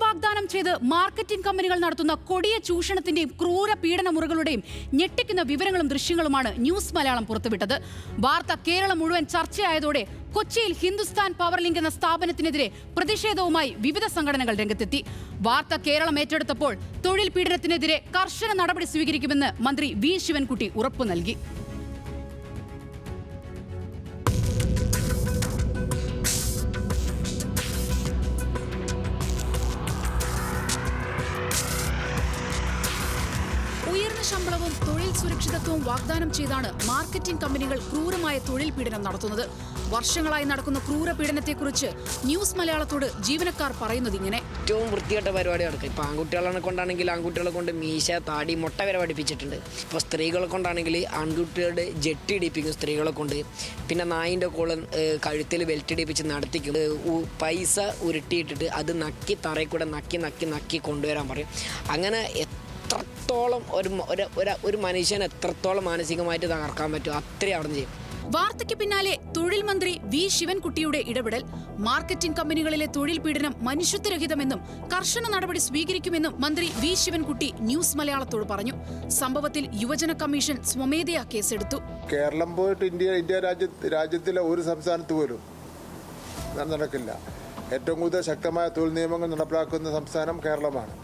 വാഗ്ദാനം ചെയ്ത് മാർക്കറ്റിംഗ് കമ്പനികൾ നടത്തുന്ന കൊടിയ ചൂഷണത്തിന്റെയും ക്രൂര പീഡന മുറകളുടെയും ഞെട്ടിക്കുന്ന വിവരങ്ങളും ദൃശ്യങ്ങളുമാണ് ന്യൂസ് മലയാളം പുറത്തുവിട്ടത്. വാർത്ത കേരളം മുഴുവൻ ചർച്ചയായതോടെ കൊച്ചിയിൽ ഹിന്ദുസ്ഥാൻ പവർ ലിങ്ക് എന്ന സ്ഥാപനത്തിനെതിരെ പ്രതിഷേധവുമായി വിവിധ സംഘടനകൾ രംഗത്തെത്തി. വാർത്ത കേരളം ഏറ്റെടുത്തപ്പോൾ തൊഴിൽ പീഡനത്തിനെതിരെ കർശന നടപടി സ്വീകരിക്കുമെന്ന് മന്ത്രി വി ശിവൻകുട്ടി ഉറപ്പു നൽകി. ഉയർന്ന ശമ്പളവും തൊഴിൽ സുരക്ഷിതത്വവും വാഗ്ദാനം ചെയ്താണ് മാർക്കറ്റിംഗ് കമ്പനികൾ ക്രൂരമായ തൊഴിൽ പീഡനം നടത്തുന്നത്. വർഷങ്ങളായി നടക്കുന്ന ക്രൂര പീഡനത്തെക്കുറിച്ച് ന്യൂസ് മലയാളത്തോട് ജീവനക്കാർ പറയുന്നത് ഇങ്ങനെ: ഏറ്റവും വൃത്തികെട്ട പരിപാടി നടക്കും. ഇപ്പോൾ ആൺകുട്ടികളെ കൊണ്ടാണെങ്കിൽ ആൺകുട്ടികളെ കൊണ്ട് മീശ, താടി, മുട്ട വരെ പഠിപ്പിച്ചിട്ടുണ്ട്. ഇപ്പോൾ സ്ത്രീകളെ കൊണ്ടാണെങ്കിൽ ആൺകുട്ടികളുടെ ജെട്ടി ഇടിപ്പിക്കും സ്ത്രീകളെ കൊണ്ട്. പിന്നെ നായിൻ്റെ കോളം കഴുത്തിൽ ബെൽറ്റ് ഇടിപ്പിച്ച് നടത്തിക്കും. പൈസ ഉരുട്ടിയിട്ടിട്ട് അത് നക്കി തറയിൽ കൂടെ നക്കി കൊണ്ടുവരാൻ പറയും. അങ്ങനെ എത്രത്തോളം ഒരു മനുഷ്യൻ എത്രത്തോളം മാനസികമായിട്ട് തകർക്കാൻ പറ്റും അത്രയും അവിടെ ചെയ്യും. വാർത്തയ്ക്ക് പിന്നാലെ തൊഴിൽ മന്ത്രി വി ശിവൻകുട്ടിയുടെ ഇടപെടൽ. മാർക്കറ്റിംഗ് കമ്പനികളിലെ തൊഴിൽ പീഡനം മനുഷ്യത്വരഹിതമെന്നും കർശന നടപടി സ്വീകരിക്കുമെന്നും മന്ത്രി വി ശിവൻകുട്ടി ന്യൂസ് മലയാളത്തോട് പറഞ്ഞു. സംഭവത്തിൽ യുവജന കമ്മീഷൻ സ്വമേധയാ കേസെടുത്തു. കേരളം പോയിട്ട് ഇന്ത്യ രാജ്യത്തിലെ ഒരു സംസ്ഥാനത്ത് പോലും നടക്കില്ല. ഏറ്റവും കൂടുതൽ ശക്തമായ തൊഴിൽ നിയമങ്ങൾ നടപ്പിലാക്കുന്ന സംസ്ഥാനം കേരളമാണ്.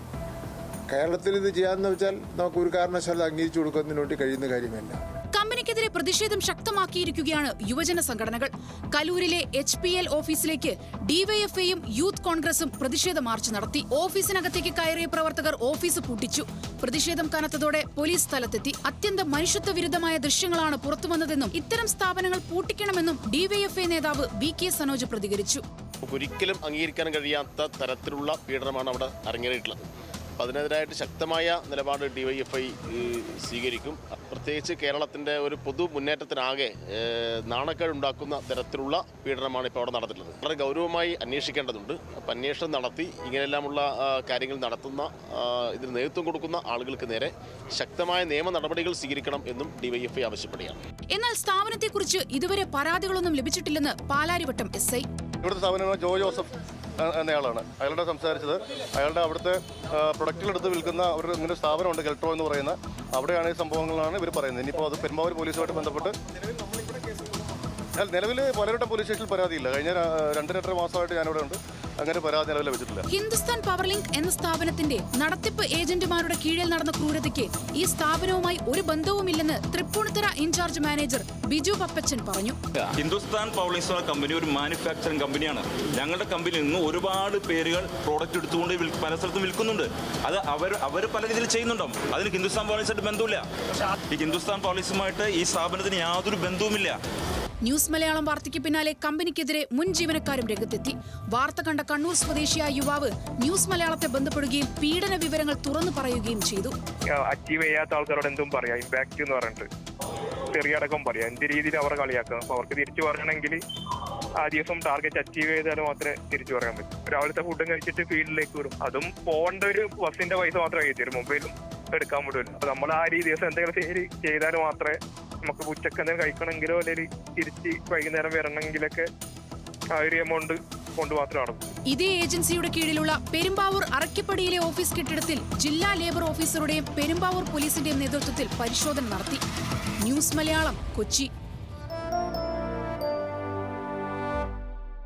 കേരളത്തിൽ ഇത് ചെയ്യാന്ന് വെച്ചാൽ നമുക്ക് ഒരു കാരണവശാലും അംഗീകരിച്ചു കൊടുക്കുന്നതിന് വേണ്ടി കഴിയുന്ന കാര്യമല്ല. കമ്പനിക്കെതിരെ പ്രതിഷേധം ശക്തമാക്കിയിരിക്കുകയാണ് യുവജന സംഘടനകൾ. കലൂരിലെ HPL ഓഫീസിലേക്ക് ഡിവൈഎഫ്ഐയും യൂത്ത് കോൺഗ്രസും പ്രതിഷേധ മാർച്ച് നടത്തി. ഓഫീസിനകത്തേക്ക് കയറിയ പ്രവർത്തകർ ഓഫീസ് പൂട്ടിച്ചു. പ്രതിഷേധം കനത്തതോടെ പോലീസ് സ്ഥലത്തെത്തി. അത്യന്തം മനുഷ്യത്വ വിരുദ്ധമായ ദൃശ്യങ്ങളാണ് പുറത്തുവന്നതെന്നും ഇത്തരം സ്ഥാപനങ്ങൾ പൂട്ടിക്കണമെന്നും ഡിവൈഎഫ്ഐ നേതാവ് VK സനോജ് പ്രതികരിച്ചു. ഒരിക്കലും അംഗീകരിക്കാൻ കഴിയാത്ത തരത്തിലുള്ള പീഡനമാണ് അവിടെ അരങ്ങേറിയിട്ടുള്ളത്. അപ്പോൾ അതിനെതിരായിട്ട് ശക്തമായ നിലപാട് DYFI സ്വീകരിക്കും. പ്രത്യേകിച്ച് കേരളത്തിൻ്റെ ഒരു പൊതു മുന്നേറ്റത്തിനാകെ നാണക്കേടുണ്ടാക്കുന്ന തരത്തിലുള്ള പീഡനമാണ് ഇപ്പോൾ അവിടെ നടന്നിട്ടുള്ളത്. വളരെ ഗൗരവമായി അന്വേഷിക്കേണ്ടതുണ്ട്. അപ്പോൾ അന്വേഷണം നടത്തി ഇങ്ങനെയെല്ലാമുള്ള കാര്യങ്ങൾ നടത്തുന്ന ഇതിന് നേതൃത്വം കൊടുക്കുന്ന ആളുകൾക്ക് നേരെ ശക്തമായ നിയമ നടപടികൾ സ്വീകരിക്കണം എന്നും DYFI ആവശ്യപ്പെടുകയാണ്. എന്നാൽ സ്ഥാപനത്തെക്കുറിച്ച് ഇതുവരെ പരാതികളൊന്നും ലഭിച്ചിട്ടില്ലെന്ന് പാലാരിവട്ടം SI. ഇവിടുത്തെ സ്ഥാപനമാണ് ജോ ജോസഫ് എന്നയാളാണ്. അയാളുടെ സംസാരിച്ചത് അയാളുടെ അവിടുത്തെ പ്രൊഡക്റ്റുകളെടുത്ത് വിൽക്കുന്ന ഒരു ഇങ്ങനെ സ്ഥാപനമുണ്ട് കെൽട്രോ എന്ന് പറയുന്ന, അവിടെയാണ് ഈ സംഭവങ്ങളാണ് ഇവർ പറയുന്നത്. ഇനിയിപ്പോൾ അത് പെരുമ്പാവൂർ പോലീസുമായിട്ട് ബന്ധപ്പെട്ട് നിലവിൽ പലവട്ടം പോലീസ് സ്റ്റേഷനിൽ പരാതിയില്ല. കഴിഞ്ഞ 2-2.5 മാസമായിട്ട് ഞാനിവിടെ ഉണ്ട്. അങ്ങനെ പരാതി നിലവിൽ ലഭിച്ചിട്ടില്ല. ഹിന്ദുസ്ഥാൻ പവർ ലിങ്ക് എന്ന സ്ഥാപനത്തിന്റെ നടത്തിപ്പ് ഏജന്റുമാരുടെ കീഴിൽ നടന്ന ക്രൂരതയ്ക്ക് ഈ സ്ഥാപനവുമായി ഒരു ബന്ധവുമില്ലെന്ന് തൃപ്പൂണിത്തുറ ഇൻചാർജ് മാനേജർ ബിജു പപ്പച്ചൻ പറഞ്ഞു. ഹിന്ദുസ്ഥാൻ പവർ ലിങ്ക് കമ്പനി ഒരു മാനുഫാക്ചറിംഗ് കമ്പനിയാണ്. ഞങ്ങളുടെ കമ്പനിയിൽ നിന്ന് ഒരുപാട് പേരുകൾ പ്രോഡക്റ്റ് എടുത്തുകൊണ്ട് പല സ്ഥലത്തും വിൽക്കുന്നുണ്ട്. അത് അവർ പല രീതിയിൽ ചെയ്യുന്നുണ്ടാവും. അതിന് ഹിന്ദുസ്ഥാൻ പവർ ലിങ്കുമായിട്ട് ബന്ധമില്ല. ഈ ഹിന്ദുസ്ഥാൻ പവർ ലിങ്കുമായിട്ട് ഈ സ്ഥാപനത്തിന് യാതൊരു ബന്ധവുമില്ല. ന്യൂസ് മലയാളം വാർത്തയ്ക്ക് പിന്നാലെ കമ്പനിക്കെതിരെ മുൻ ജീവനക്കാരും രംഗത്തെത്തി. വാർത്ത കണ്ട കണ്ണൂർ സ്വദേശിയായ യുവാവ് ന്യൂസ് മലയാളത്തെ ബന്ധപ്പെടുകയും പീഡന വിവരങ്ങൾ തുറന്നു പറയുകയും ചെയ്തു. അച്ചീവ് ചെയ്യാത്ത ആൾക്കാരോട് എന്തും പറയാം, ഇമ്പാക്ട് എന്ന് പറഞ്ഞിട്ട് ചെറിയടക്കം പറയാം. എന്ത് രീതിയിൽ അവർ കളിയാക്കുക. അപ്പോൾ അവർക്ക് തിരിച്ചു പറയണമെങ്കിൽ ആ ദിവസം ടാർഗറ്റ് അച്ചീവ് ചെയ്താൽ മാത്രമേ തിരിച്ചു പറയാൻ പറ്റൂ. രാവിലത്തെ ഫുഡും കഴിച്ചിട്ട് ഫീൽഡിലേക്ക് വിടും. അതും പോകേണ്ട ഒരു ബസ്സിന്റെ പൈസ മാത്രമേ കഴിച്ചു മൊബൈലും എടുക്കാൻ വിടില്ല. അപ്പോൾ നമ്മൾ ആ ദിവസം എന്തെങ്കിലും ചെയ്താൽ മാത്രമേ നമുക്ക് ഉച്ചക്ക് എന്തെങ്കിലും കഴിക്കണമെങ്കിലോ അല്ലെങ്കിൽ തിരിച്ച് വൈകുന്നേരം വരണമെങ്കിലൊക്കെ ആ ഒരു എമൗണ്ട് കൊണ്ട് മാത്രം നടക്കും. ഇതേ ഏജൻസിയുടെ കീഴിലുള്ള പെരുമ്പാവൂർ അറക്കിപ്പടിയിലെ ഓഫീസ് കെട്ടിടത്തിൽ ജില്ലാ ലേബർ ഓഫീസറുടെയും പെരുമ്പാവൂർ പോലീസിന്റെയും നേതൃത്വത്തിൽ പരിശോധന നടത്തി. ന്യൂസ് മലയാളം, കൊച്ചി.